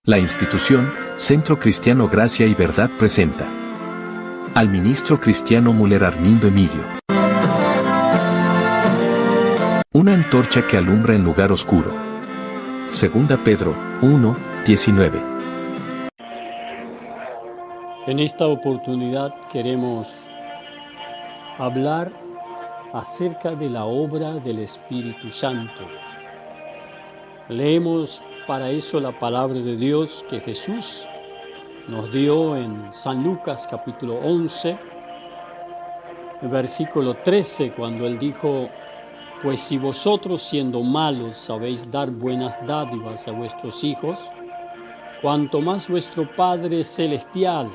La institución Centro Cristiano Gracia y Verdad presenta al ministro cristiano Müller Armindo Emilio. Una antorcha que alumbra en lugar oscuro. Segunda Pedro 1:19. En esta oportunidad queremos hablar acerca de la obra del Espíritu Santo. Leemos para eso la palabra de Dios que Jesús nos dio en San Lucas capítulo 11, versículo 13, cuando Él dijo: pues si vosotros siendo malos sabéis dar buenas dádivas a vuestros hijos, cuanto más vuestro Padre Celestial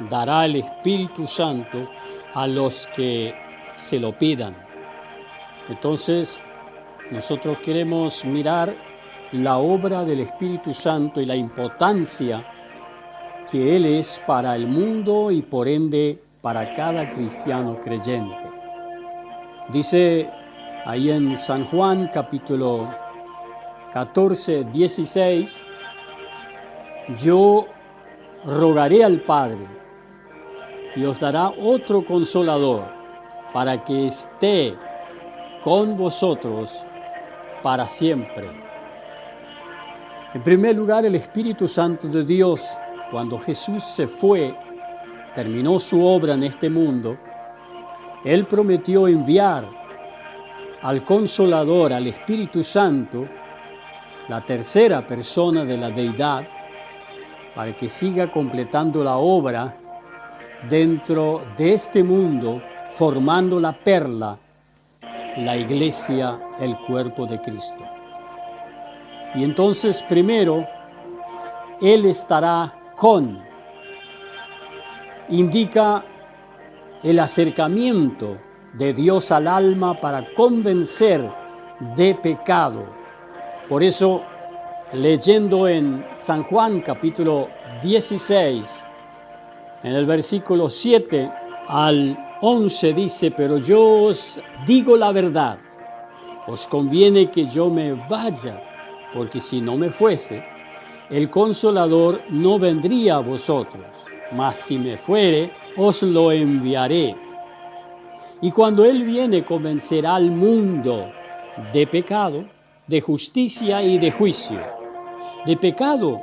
dará el Espíritu Santo a los que se lo pidan. Entonces, nosotros queremos mirar la obra del Espíritu Santo y la importancia que Él es para el mundo y por ende para cada cristiano creyente. Dice ahí en San Juan capítulo 14, 16, yo rogaré al Padre y os dará otro consolador para que esté con vosotros para siempre. En primer lugar, el Espíritu Santo de Dios, cuando Jesús se fue, terminó su obra en este mundo, Él prometió enviar al Consolador, al Espíritu Santo, la tercera persona de la Deidad, para que siga completando la obra dentro de este mundo, formando la perla, la iglesia, el cuerpo de Cristo. Y entonces primero, Él estará con, indica el acercamiento de Dios al alma para convencer de pecado. Por eso, leyendo en San Juan capítulo 16, en el versículo 7 al 11 dice: pero yo os digo la verdad, os conviene que yo me vaya, porque si no me fuese, el Consolador no vendría a vosotros, mas si me fuere, os lo enviaré. Y cuando Él viene, convencerá al mundo de pecado, de justicia y de juicio. De pecado,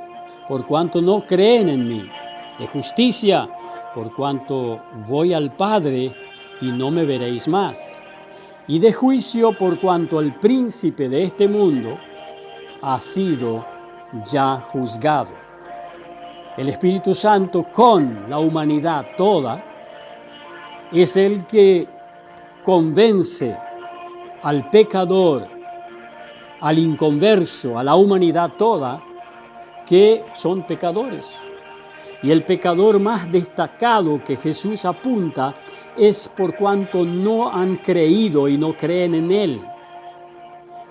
por cuanto no creen en mí. De justicia, por cuanto voy al Padre y no me veréis más. Y de juicio, por cuanto el príncipe de este mundo ha sido ya juzgado. El Espíritu Santo con la humanidad toda es el que convence al pecador, al inconverso, a la humanidad toda, que son pecadores. Y el pecador más destacado que Jesús apunta es por cuanto no han creído y no creen en Él.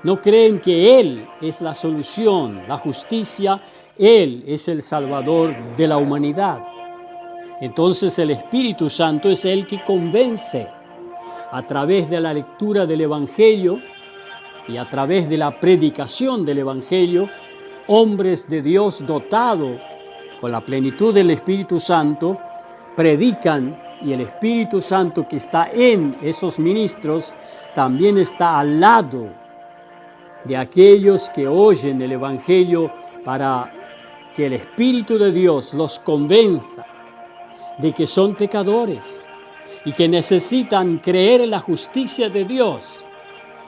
No creen que Él es la solución, la justicia, Él es el Salvador de la humanidad. Entonces el Espíritu Santo es el que convence a través de la lectura del Evangelio y a través de la predicación del Evangelio, hombres de Dios dotados con la plenitud del Espíritu Santo, predican, y el Espíritu Santo que está en esos ministros también está al lado de aquellos que oyen el Evangelio para que el Espíritu de Dios los convenza de que son pecadores y que necesitan creer en la justicia de Dios,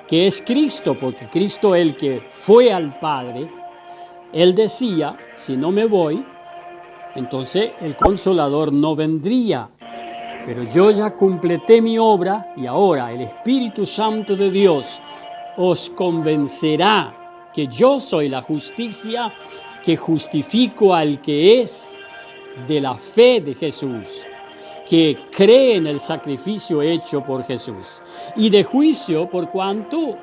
que es Cristo, porque Cristo, el que fue al Padre, Él decía: si no me voy, entonces el Consolador no vendría. Pero yo ya completé mi obra y ahora el Espíritu Santo de Dios os convencerá que yo soy la justicia, que justifico al que es de la fe de Jesús, que cree en el sacrificio hecho por Jesús, y de juicio por cuanto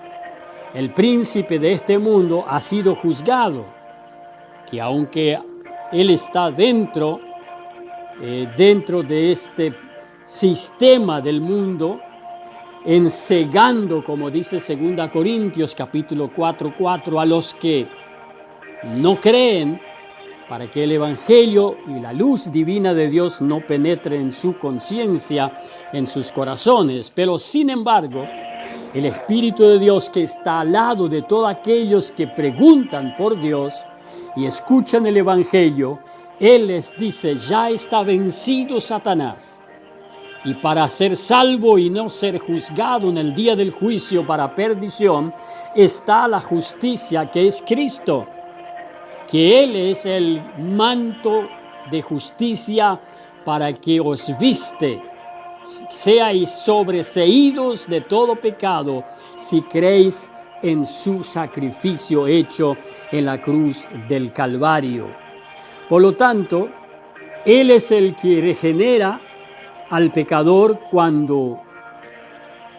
el príncipe de este mundo ha sido juzgado, que aunque él está dentro de este sistema del mundo, ensegando, como dice 2 Corintios capítulo 4:4, a los que no creen, para que el Evangelio y la luz divina de Dios no penetre en su conciencia, en sus corazones. Pero sin embargo, el Espíritu de Dios que está al lado de todos aquellos que preguntan por Dios y escuchan el Evangelio, Él les dice: ya está vencido Satanás. Y para ser salvo y no ser juzgado en el día del juicio para perdición, está la justicia que es Cristo, que Él es el manto de justicia para que os viste, seáis sobreseídos de todo pecado si creéis en su sacrificio hecho en la cruz del Calvario. Por lo tanto, Él es el que regenera al pecador cuando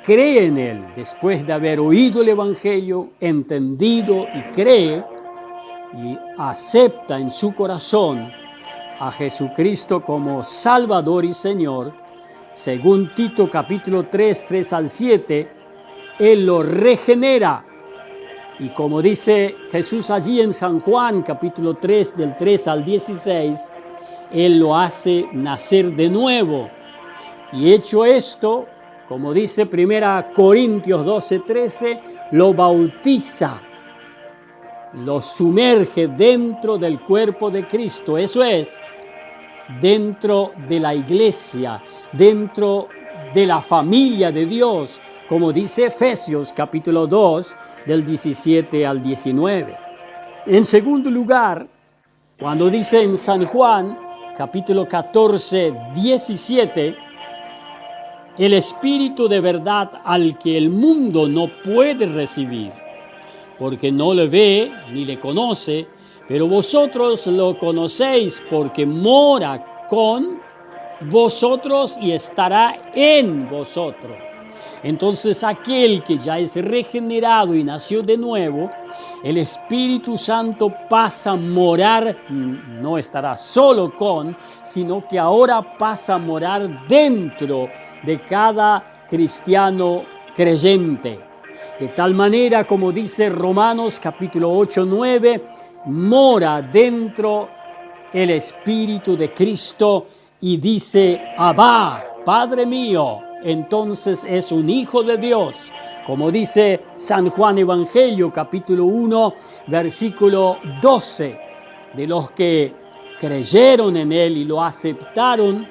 cree en Él, después de haber oído el Evangelio, entendido y cree, y acepta en su corazón a Jesucristo como Salvador y Señor. Según Tito capítulo 3, 3 al 7, Él lo regenera. Y como dice Jesús allí en San Juan capítulo 3, del 3 al 16, Él lo hace nacer de nuevo. Y hecho esto, como dice 1 Corintios 12, 13, lo bautiza, lo sumerge dentro del cuerpo de Cristo. Eso es, dentro de la iglesia, dentro de la familia de Dios, como dice Efesios capítulo 2, del 17 al 19. En segundo lugar, cuando dice en San Juan capítulo 14, 17, el Espíritu de verdad al que el mundo no puede recibir, porque no le ve ni le conoce, pero vosotros lo conocéis porque mora con vosotros y estará en vosotros. Entonces aquel que ya es regenerado y nació de nuevo, el Espíritu Santo pasa a morar, no estará solo con, sino que ahora pasa a morar dentro de cada cristiano creyente. De tal manera, como dice Romanos capítulo 8, 9, mora dentro el Espíritu de Cristo y dice: Abba, Padre mío. Entonces es un hijo de Dios. Como dice San Juan Evangelio capítulo 1, versículo 12, de los que creyeron en Él y lo aceptaron,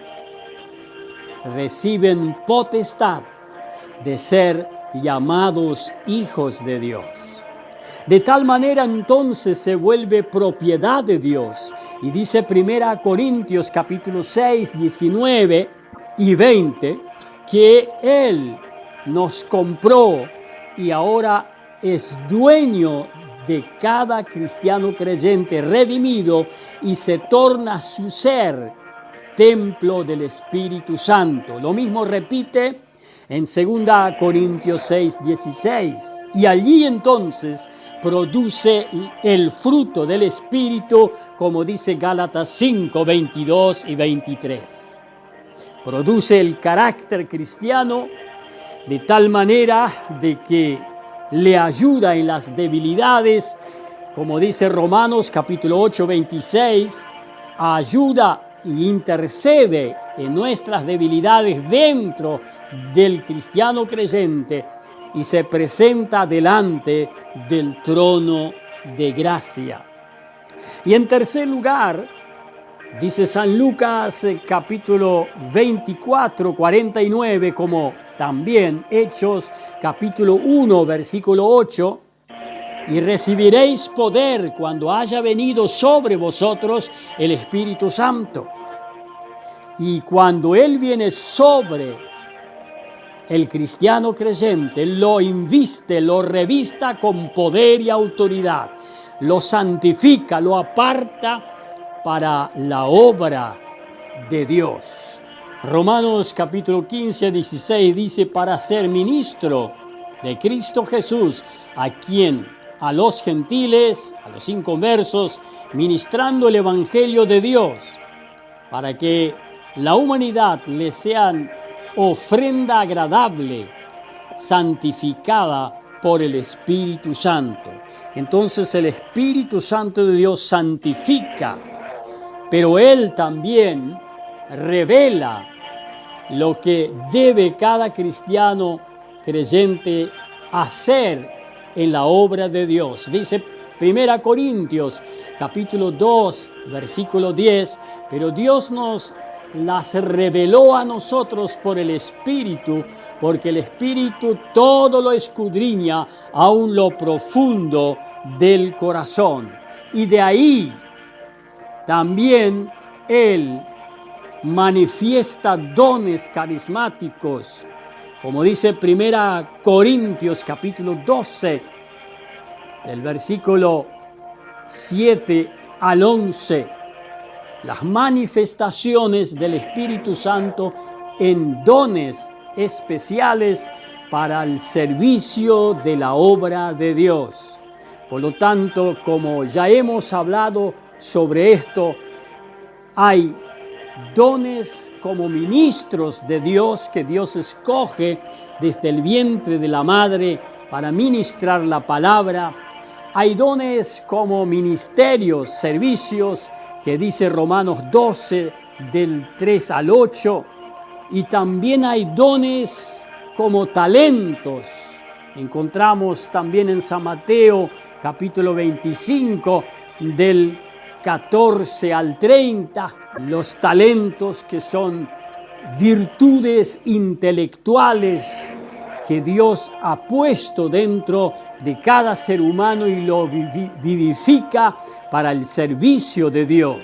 reciben potestad de ser llamados hijos de Dios. De tal manera entonces se vuelve propiedad de Dios. Y dice 1 Corintios capítulo 6, 19 y 20, que Él nos compró y ahora es dueño de cada cristiano creyente redimido y se torna su ser templo del Espíritu Santo. Lo mismo repite en 2 Corintios 6, 16. Y allí entonces produce el fruto del Espíritu, como dice Gálatas 5, 22 y 23. Produce el carácter cristiano de tal manera de que le ayuda en las debilidades, como dice Romanos capítulo 8, 26, ayuda e intercede en nuestras debilidades dentro del cristiano creyente y se presenta delante del trono de gracia. Y en tercer lugar, dice San Lucas capítulo 24, 49, como también Hechos capítulo 1, versículo 8, y recibiréis poder cuando haya venido sobre vosotros el Espíritu Santo. Y cuando Él viene sobre el cristiano creyente, lo inviste, lo revista con poder y autoridad, lo santifica, lo aparta para la obra de Dios. Romanos capítulo 15, 16 dice: para ser ministro de Cristo Jesús, a quien a los gentiles, a los inconversos, ministrando el Evangelio de Dios, para que la humanidad le sean ofrenda agradable, santificada por el Espíritu Santo. Entonces el Espíritu Santo de Dios santifica pero Él también revela lo que debe cada cristiano creyente hacer en la obra de Dios. Dice 1 Corintios capítulo 2, versículo 10, pero Dios nos las reveló a nosotros por el Espíritu, porque el Espíritu todo lo escudriña, aun lo profundo del corazón. Y de ahí también Él manifiesta dones carismáticos, como dice 1 Corintios capítulo 12, el versículo 7 al 11, las manifestaciones del Espíritu Santo en dones especiales para el servicio de la obra de Dios. Por lo tanto, como ya hemos hablado sobre esto, hay dones como ministros de Dios que Dios escoge desde el vientre de la madre para ministrar la palabra. Hay dones como ministerios, servicios, que dice Romanos 12, del 3 al 8. Y también hay dones como talentos. Encontramos también en San Mateo, capítulo 25, del 14 al 30, los talentos que son virtudes intelectuales que Dios ha puesto dentro de cada ser humano y lo vivifica para el servicio de Dios.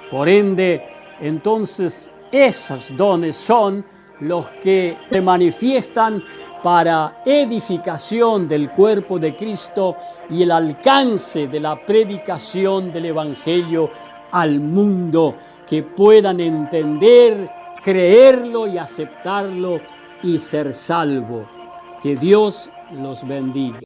Por ende, entonces, esos dones son los que se manifiestan para edificación del cuerpo de Cristo y el alcance de la predicación del Evangelio al mundo, que puedan entender, creerlo y aceptarlo y ser salvo. Que Dios los bendiga.